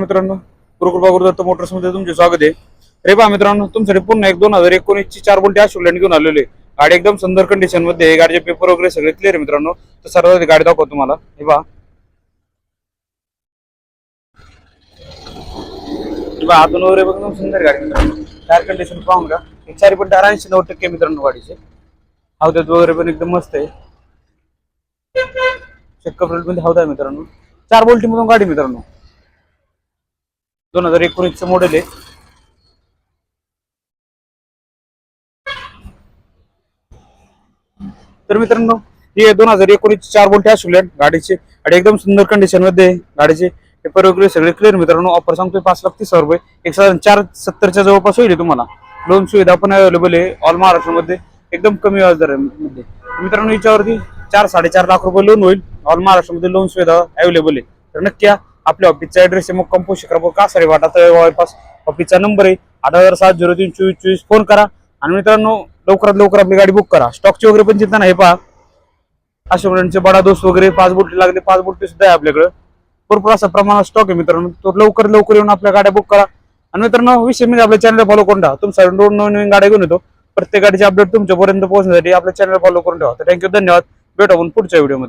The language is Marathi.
मित्रांनो, गुरुकृपा गुरुदत्त मोटर्स मध्ये तुमचे स्वागत आहे. रे पहा मित्रांनो, तुमच्यासाठी पुन्हा एक 2019 ची 4 बोल्ट अशोक घेऊन आलेले. गाडी एकदम सुंदर कंडिशन मध्ये आहे. गाडीचे पेपर वगैरे सगळे क्लिअर आहे मित्रांनो. तर सर्वात गाडी दाखवतो तुम्हाला. हे पहा, आतून वगैरे एकदम सुंदर गाडी मित्रांनो. टायर कंडिशन पाहून का, एक 4 पण टायर 80-90% मित्रांनो गाडीचे. हौद्यात वगैरे पण एकदम मस्त आहे. चक्क फ्रंट मध्ये हौदा आहे मित्रांनो. 4 बोल्टी मधून गाडी मित्रांनो. 2019 चं मॉडेल आहे. तर मित्रांनो, ही 2019 4 बोल्ट अशोक गाडीचे आणि एकदम सुंदर कंडिशन मध्ये आहे. गाडीचे पेपर वगैरे सगळे क्लिअर मित्रांनो. ऑफर सांगतोय 5,30,000 रुपये. 1,470 जवळपास होईल तुम्हाला. लोन सुविधा पण अवेलेबल आहे ऑल महाराष्ट्रामध्ये एकदम कमी व्याजदरामध्ये. मित्रांनो, याच्यावरती 4-4.5 लाख रुपये लोन होईल. ऑल महाराष्ट्रामध्ये लोन सुविधा अवेलेबल आहे. तर नक्की आपल्या ऑफिसचा ऍड्रेस आहे मुक्काम पोस्ट शिक्रापूर कासारे वाटा जवळपास. ऑफिसचा नंबर आहे 8,703,2424. फोन करा आणि मित्रांनो, लवकरात लवकर आपली गाडी बुक करा. स्टॉकची वगैरे पण चिंता नाही. पहा, अशोक ब्रँडचे बडा दोस्त वगैरे 5 बोल्ट लागले, 5 बोल्ट सुद्धा आहे आपल्याकडे. भरपूर असा प्रमाणात स्टॉक आहे मित्रांनो. तो लवकर येऊन आपल्या गाड्या बुक करा. आणि मित्रांनो, विषय म्हणजे आपल्या चॅनल फॉलो करून ठेवा. तुमचा नवीन गाड्या घेऊन येतो. प्रत्येक गाडीची अपडेट तुमच्यापर्यंत पोहोचण्यासाठी आपल्या चॅनल फॉलो करून ठेवा. तर थँक्यू, धन्यवाद. भेटू आपण पुढच्या व्हिडिओमध्ये.